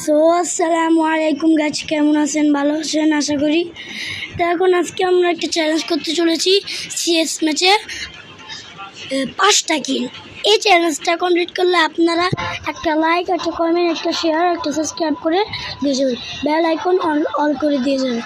So আসসালামু আলাইকুম গাছ, কেমন আছেন? ভালো আছেন আশা করি। তো এখন আজকে আমরা একটা চ্যালেঞ্জ করতে চলেছি সিএস ম্যাচে 5টা কিল। এই চ্যালেঞ্জটা কমপ্লিট করলে আপনারা একটা লাইক, একটা কমেন্ট, একটা শেয়ার, একটা সাবস্ক্রাইব করে দিয়ে যাবেন, বেল আইকন অল করে দিয়ে যাবেন।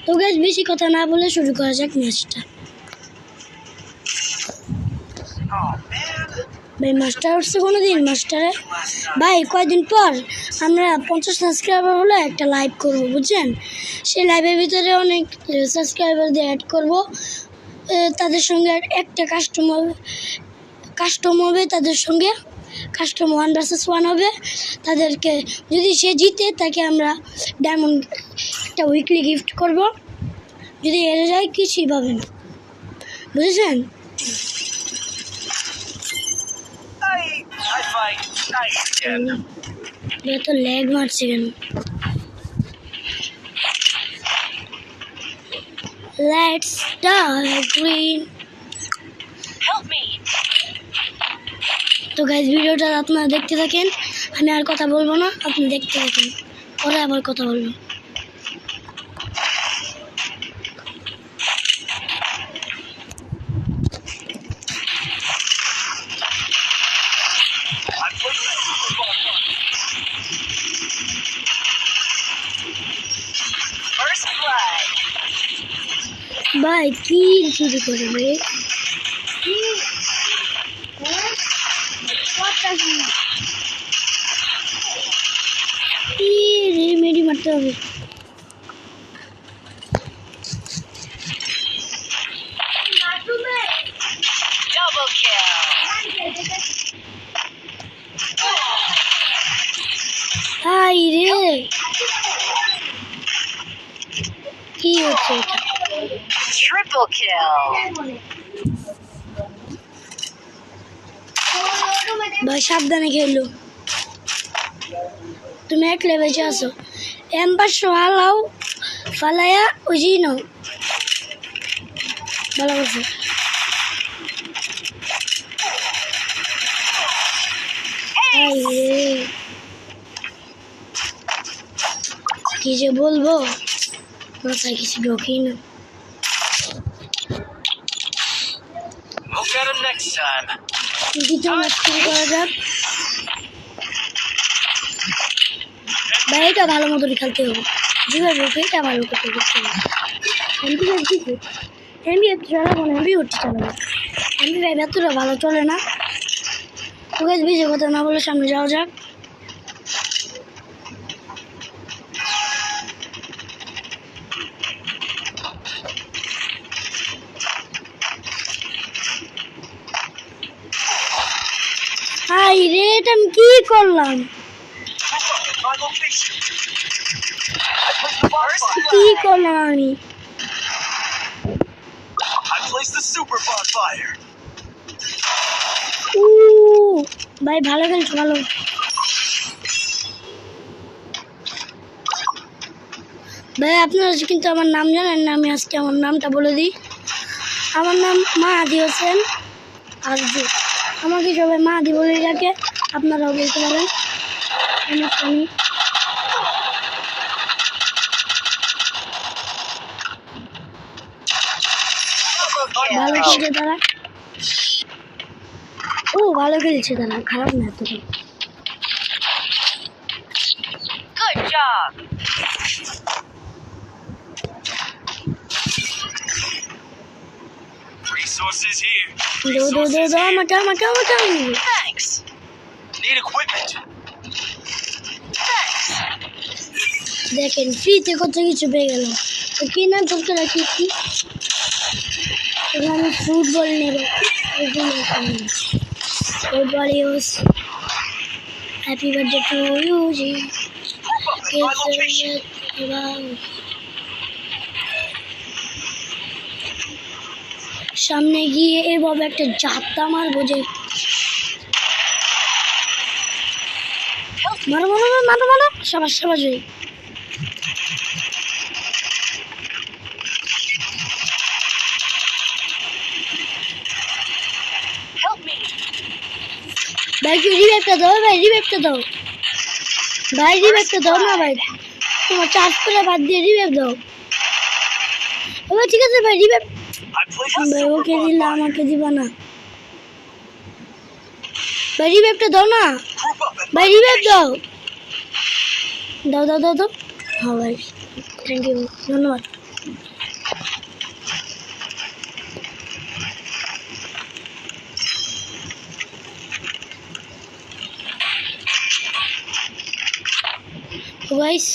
তো গাছ বেশি কথা না বলে শুরু করা যাক ম্যাচটা। ভাই মাস্টার উঠছে কোনো দিন? মাস্টারে ভাই কয়েকদিন পর আমরা 50 সাবস্ক্রাইবার হলে একটা লাইভ করব, বুঝছেন? সেই লাইভের ভিতরে অনেক সাবস্ক্রাইবারদের অ্যাড করব, তাদের সঙ্গে একটা কাস্টম হবে, তাদের সঙ্গে কাস্টম 1 vs 1 হবে। তাদেরকে যদি সে জিতে তাকে আমরা ডায়মন্ড একটা উইকলি গিফট করব, যদি হেরে যায় কিছুই পাবেন, বুঝেছেন? তো ল্যাগ মারছে কেন? Let's start green. তো গাইস ভিডিওটা আপনারা দেখতে থাকেন, আমি আর কথা বলবো না, আপনি দেখতে থাকেন, পরে আবার কথা বলবো। ভাই কি চুরি করে ভাই? মেডি মারতে হবে। হাই রে, কি হচ্ছে এটা? Triple kill. ভাই সাবধানে খেলো, তুমি এক লেভেলে আছো। এম্বার সোহালাও ফালায়া ওই নাও, ভালো করছে। কি যে বলবো, মাথায় কিছু ঢোকেই না। দ্বিতীয় ম্যাচ শুরু করা যাক। ভাই এটা ভালো মতো খেলতে হবে, যেভাবে এটা ভালো করতে হবে। এমবি চালাবো না, এমবি হচ্ছে চালাবো। এমবি ভাই এতটা ভালো চলে না। তোকে বেশি কথা না বলে সামনে যাওয়া যাক। হাই রে, এটা আমি কি করলাম? কি করলাম আমি? ভাই ভালো খেলছো, ভালো। ভাই আপনারা কিন্তু আমার নাম জানেন না, আমি আজকে আমার নামটা বলে দিই। আমার নাম মাহাদি হোসেন আর আমাকে সবাই মাহাদি বলে ডাকে, আপনারাও বলতে পারেন। ভালো খেলছে তারা, ভালো খেলছে তারা, খারাপ না এতটা। Good job. Resources here. আমাকে Thanks. Need equipment. দেখেন ফ্রিতে কত কিছু পেয়ে গেলাম। তো কি নাম চলতে রাখি কি? আমি ফুটবল নেব, football use. Happy birthday to you জি। সামনে গিয়ে এভাবে একটা ঝাপটা মারবো যে মারো মারো মারো মারো, সবার সবার জয়। ভাই রিভাইভটা দাও, ভাই রিভাইভটা দাও। ভাই রিভাইভটা দাও না ভাই, তোমার চার্জ করে বাদ দিয়ে রিভাইভ দাও। এবার ঠিক আছে ভাই রিভাইভ, I play a ভাই super ওকে bug দিলে fighter. আমাকে দিবা না ভাই, রিভাইভটা দাও না Group up at ভাই, my রিভাইভ location. দাও দাও দাও দাও দাও। হ্যাঁ ভাই, থ্যাংক ইউ, ধন্যবাদ। তো গাইস,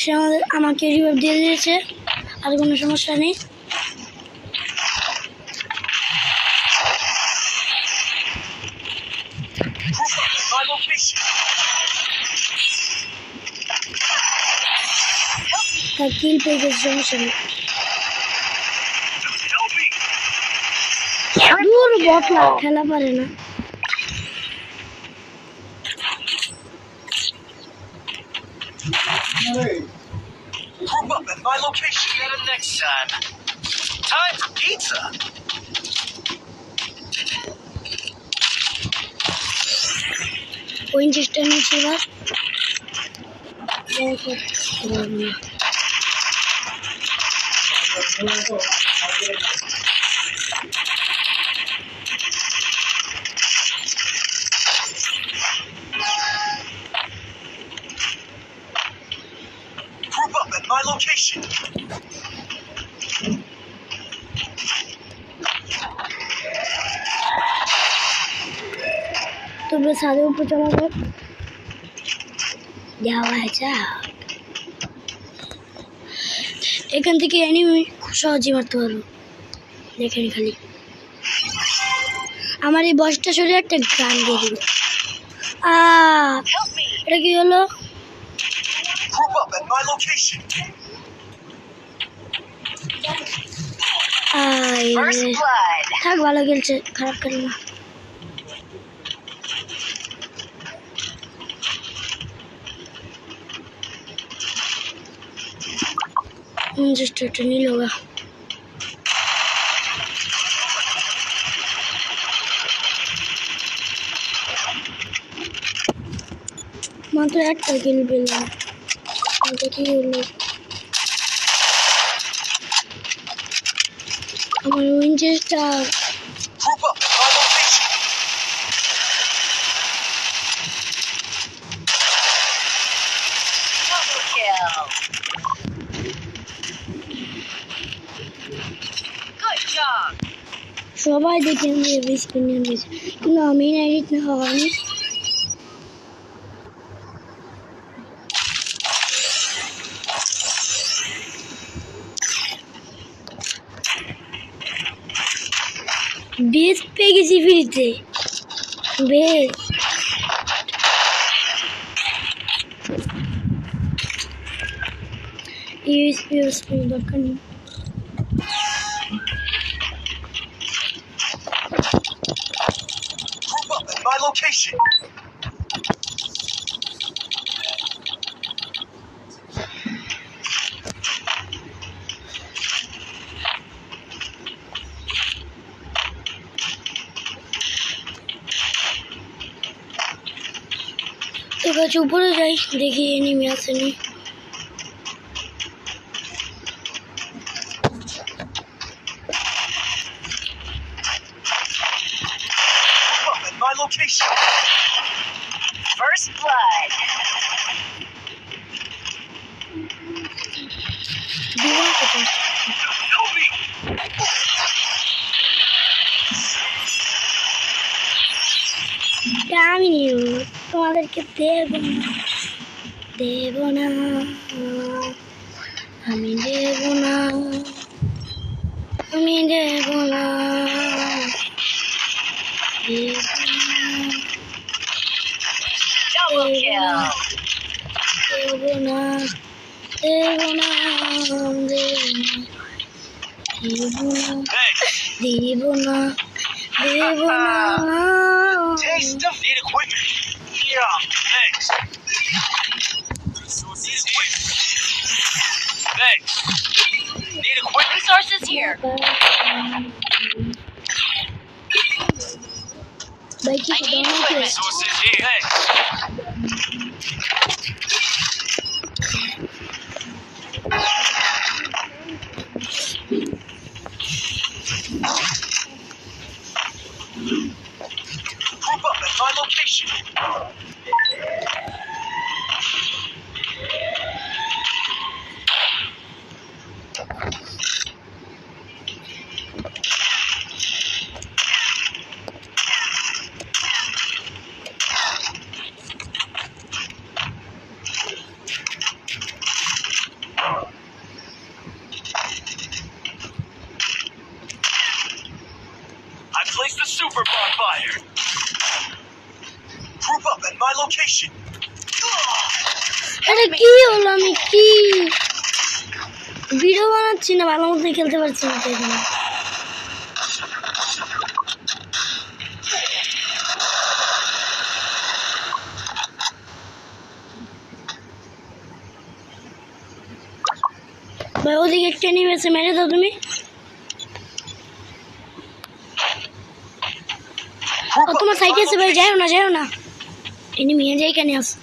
সে আমাকে রিভাইভ দিয়ে দিয়েছে, আর কোনো সমস্যা নেই। Group up at my location. তার কিল পেয়ে গেছে, সমস্যা নেই। Help me. দূর বটলা খেলা পারে না। Group up at my location. Get him next time. Time for pizza. Winchester নিয়েছে এবার। Group up at my location. তবে ছাদের উপর চলা যাক, যাওয়া যাক। এখান থেকে এনিমি খুব সহজেই মারতে পারবো, দেখেন খালি। আমার এই বসটা সরে একটা গান দিয়ে দিল। Help me. এটা কি হলো? Group up at my location. First blood. থাক, ভালো খেলছে, খারাপ খেলে না। জাস্ট একটা নিল গা। মাত্র একটা কিল পেলাম, এটা কি হলো? আমার Winchester. Group up at my location. Double kill. Good job. সবাই দেখে আমি স্ক্রিন নিয়ে নিয়েছি, কিন্তু আমি এডিট না হওয়ানি। বেস পেয়ে গেছি ফ্রিতে, বেস। ইউএসপি দরকার নেই। Group up at my location. তো গাছ উপরে যাই, দেখি এনিমি আসেনি। Group up at my location. First blood. দিবা কোথায়? Help me. এটা আমি নিব, তোমাদেরকে দেব না, দেব না, আমি দেব না, আমি দেব না, দেব না, Double kill. দেব না, দেব না, দেব না, Thanks. দেব না, দেব না। Taste of need equipment. Yeah. Thanks. Need equipment. Thanks. Need equipment. Resources here. ভাই কি I need দাও equipment. Resources here. Thanks. আরে কি হলো, আমি কি ভিডিও বানাচ্ছি না, ভালো মতো খেলতে পারছি না তো এখানে। ভাই ওদিকে একটা এনিমি আছে, মেরে দাও তুমি। ও তোমার সাইডে আছে ভাই, যাও না যাও না, এনিমি যে এখানে আছে।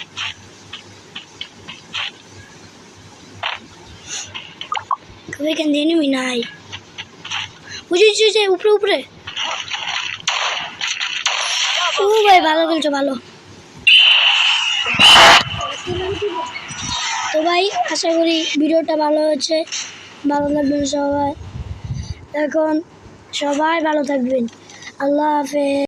এখানে এনিমি নাই, বুঝেছি যে উপরে উপরে। ও ভাই ভালো খেলছো, ভালো। তো ভাই আশা করি ভিডিওটা ভালো হয়েছে, ভালো লাগবেন সবাই। এখন সবাই ভালো থাকবেন, আল্লাহ হাফেজ।